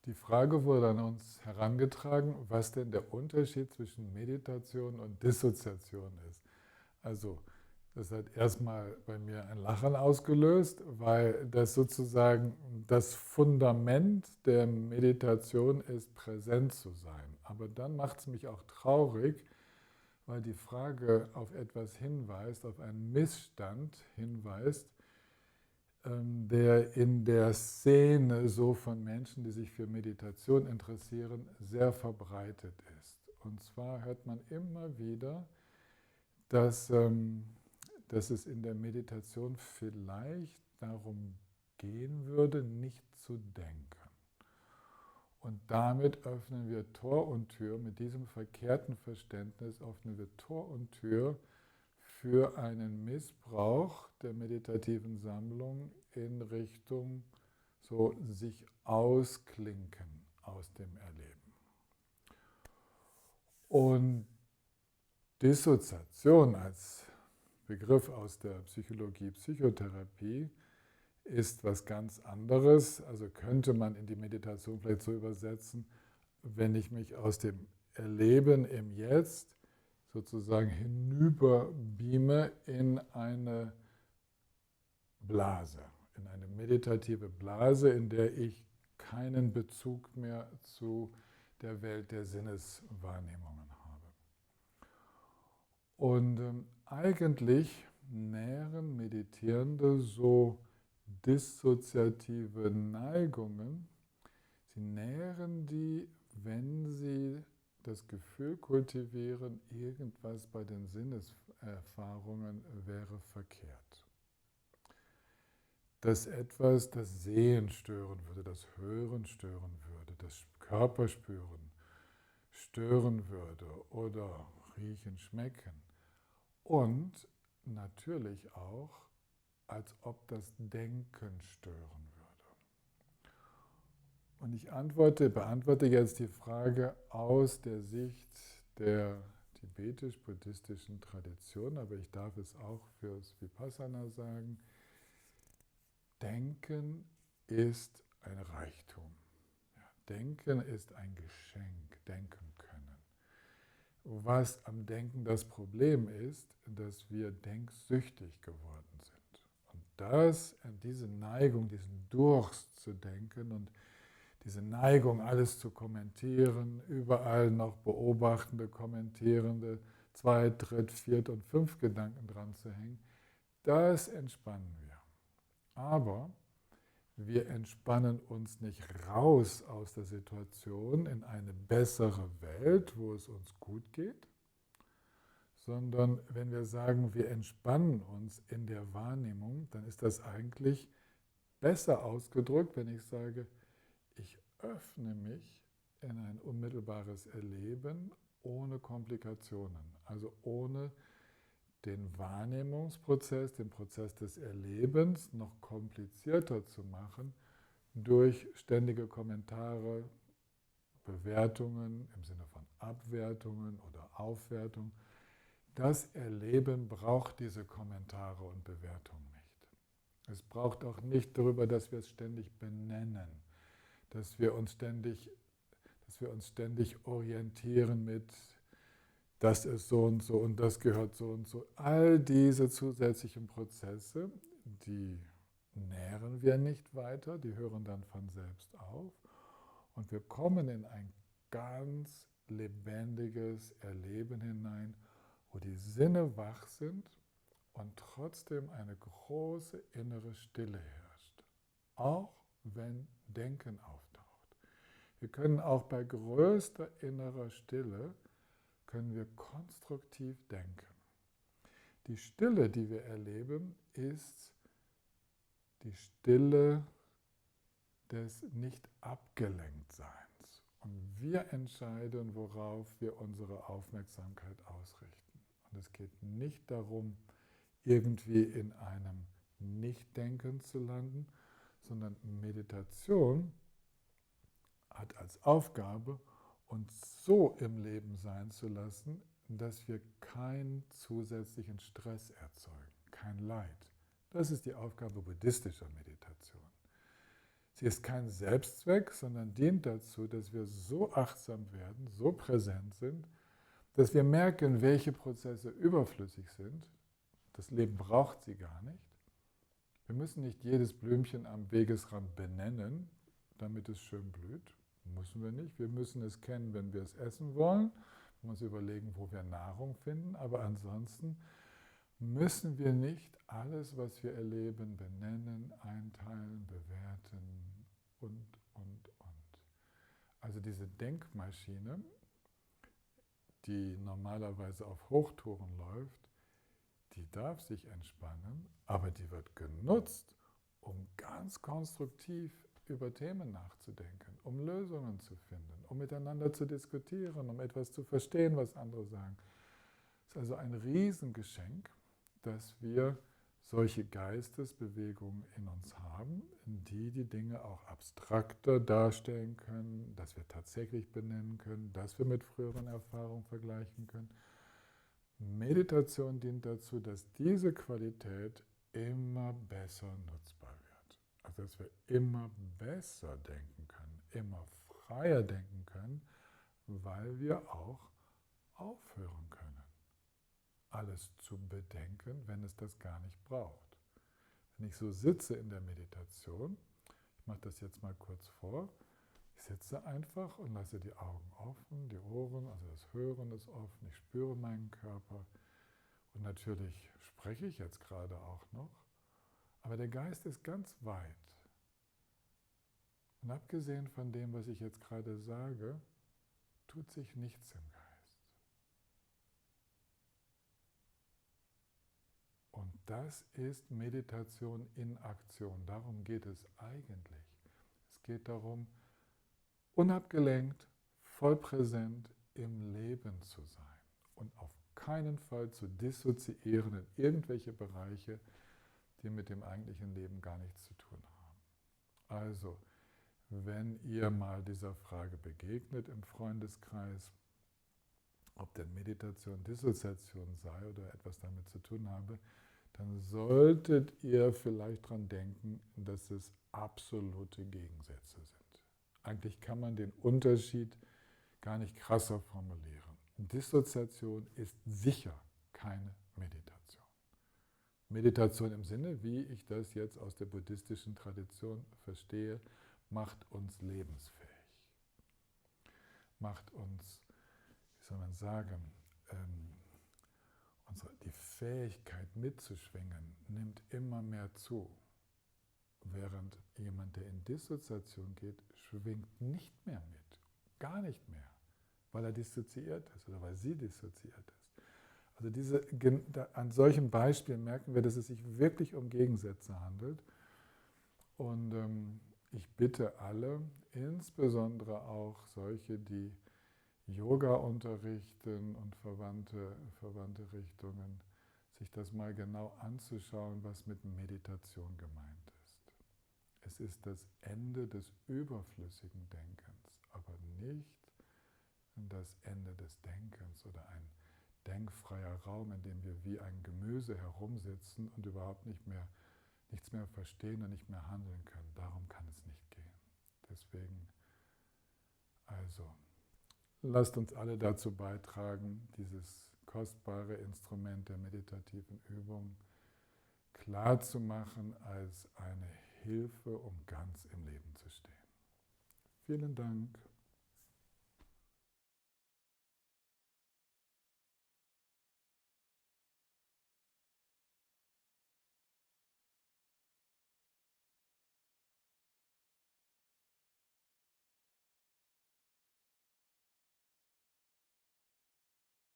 Die Frage wurde an uns herangetragen, was denn der Unterschied zwischen Meditation und Dissoziation ist. Also, das hat erstmal bei mir ein Lachen ausgelöst, weil das sozusagen das Fundament der Meditation ist, präsent zu sein. Aber dann macht es mich auch traurig, weil die Frage auf etwas hinweist, auf einen Missstand hinweist, der in der Szene so von Menschen, die sich für Meditation interessieren, sehr verbreitet ist. Und zwar hört man immer wieder, dass es in der Meditation vielleicht darum gehen würde, nicht zu denken. Und damit öffnen wir Tor und Tür, mit diesem verkehrten Verständnis öffnen wir Tor und Tür für einen Missbrauch der meditativen Sammlung in Richtung so sich ausklinken aus dem Erleben. Und Dissoziation als Begriff aus der Psychologie, Psychotherapie ist was ganz anderes. Also könnte man in die Meditation vielleicht so übersetzen, wenn ich mich aus dem Erleben im Jetzt sozusagen hinüberbeame in eine Blase, in eine meditative Blase, in der ich keinen Bezug mehr zu der Welt der Sinneswahrnehmungen habe. Und eigentlich nähren Meditierende so dissoziative Neigungen. Sie nähren die, wenn sie das Gefühl kultivieren, irgendwas bei den Sinneserfahrungen wäre verkehrt. Dass etwas das Sehen stören würde, das Hören stören würde, das Körperspüren stören würde oder Riechen, Schmecken. Und natürlich auch, als ob das Denken stören würde. Und ich beantworte jetzt die Frage aus der Sicht der tibetisch-buddhistischen Tradition, aber ich darf es auch fürs Vipassana sagen. Denken ist ein Reichtum. Ja, Denken ist ein Geschenk, denken können. Was am Denken das Problem ist, dass wir denksüchtig geworden sind. Und diese Neigung, diesen Durst zu denken und diese Neigung, alles zu kommentieren, überall noch beobachtende, kommentierende, 2, 3, 4 und 5 Gedanken dran zu hängen, das entspannen wir. Aber wir entspannen uns nicht raus aus der Situation in eine bessere Welt, wo es uns gut geht, sondern wenn wir sagen, wir entspannen uns in der Wahrnehmung, dann ist das eigentlich besser ausgedrückt, wenn ich sage, ich öffne mich in ein unmittelbares Erleben ohne Komplikationen, also ohne den Wahrnehmungsprozess, den Prozess des Erlebens noch komplizierter zu machen durch ständige Kommentare, Bewertungen im Sinne von Abwertungen oder Aufwertung. Das Erleben braucht diese Kommentare und Bewertungen nicht. Es braucht auch nicht darüber, dass wir es ständig benennen, dass wir uns ständig orientieren mit das ist so und das gehört so und so. All diese zusätzlichen Prozesse, die nähren wir nicht weiter, die hören dann von selbst auf. Und wir kommen in ein ganz lebendiges Erleben hinein, wo die Sinne wach sind und trotzdem eine große innere Stille herrscht. Auch wenn Denken auftaucht. Wir können auch bei größter innerer Stille können wir konstruktiv denken. Die Stille, die wir erleben, ist die Stille des Nicht-Abgelenktseins. Und wir entscheiden, worauf wir unsere Aufmerksamkeit ausrichten. Und es geht nicht darum, irgendwie in einem Nicht-Denken zu landen, sondern Meditation hat als Aufgabe, uns so im Leben sein zu lassen, dass wir keinen zusätzlichen Stress erzeugen, kein Leid. Das ist die Aufgabe buddhistischer Meditation. Sie ist kein Selbstzweck, sondern dient dazu, dass wir so achtsam werden, so präsent sind, dass wir merken, welche Prozesse überflüssig sind. Das Leben braucht sie gar nicht. Wir müssen nicht jedes Blümchen am Wegesrand benennen, damit es schön blüht. Müssen wir nicht. Wir müssen es kennen, wenn wir es essen wollen. Wir müssen uns überlegen, wo wir Nahrung finden. Aber ansonsten müssen wir nicht alles, was wir erleben, benennen, einteilen, bewerten und. Also diese Denkmaschine, die normalerweise auf Hochtouren läuft, die darf sich entspannen, aber die wird genutzt, um ganz konstruktiv über Themen nachzudenken, um Lösungen zu finden, um miteinander zu diskutieren, um etwas zu verstehen, was andere sagen. Es ist also ein Riesengeschenk, dass wir solche Geistesbewegungen in uns haben, die die Dinge auch abstrakter darstellen können, dass wir tatsächlich benennen können, dass wir mit früheren Erfahrungen vergleichen können. Meditation dient dazu, dass diese Qualität immer besser nutzbar wird. Also dass wir immer besser denken können, immer freier denken können, weil wir auch aufhören können, alles zu bedenken, wenn es das gar nicht braucht. Wenn ich so sitze in der Meditation, ich mache das jetzt mal kurz vor, ich sitze einfach und lasse die Augen offen, die Ohren, also das Hören ist offen, ich spüre meinen Körper und natürlich spreche ich jetzt gerade auch noch, aber der Geist ist ganz weit. Und abgesehen von dem, was ich jetzt gerade sage, tut sich nichts im Geist. Und das ist Meditation in Aktion. Darum geht es eigentlich. Es geht darum, unabgelenkt, voll präsent im Leben zu sein und auf keinen Fall zu dissoziieren in irgendwelche Bereiche, die mit dem eigentlichen Leben gar nichts zu tun haben. Also, wenn ihr mal dieser Frage begegnet im Freundeskreis, ob denn Meditation Dissoziation sei oder etwas damit zu tun habe, dann solltet ihr vielleicht daran denken, dass es absolute Gegensätze sind. Eigentlich kann man den Unterschied gar nicht krasser formulieren. Dissoziation ist sicher keine Meditation. Meditation im Sinne, wie ich das jetzt aus der buddhistischen Tradition verstehe, macht uns lebensfähig. Macht uns, wie soll man sagen, die Fähigkeit mitzuschwingen nimmt immer mehr zu. Während jemand, der in Dissoziation geht, schwingt nicht mehr mit. Gar nicht mehr. Weil er dissoziiert ist oder weil sie dissoziiert ist. Also an solchen Beispielen merken wir, dass es sich wirklich um Gegensätze handelt. Und ich bitte alle, insbesondere auch solche, die Yoga unterrichten und verwandte Richtungen, sich das mal genau anzuschauen, was mit Meditation gemeint ist. Es ist das Ende des überflüssigen Denkens, aber nicht das Ende des Denkens oder ein denkfreier Raum, in dem wir wie ein Gemüse herumsitzen und überhaupt nichts mehr verstehen und nicht mehr handeln können. Darum kann es nicht gehen. Deswegen, also, lasst uns alle dazu beitragen, dieses kostbare Instrument der meditativen Übung klar zu machen als eine Hilfe, um ganz im Leben zu stehen. Vielen Dank.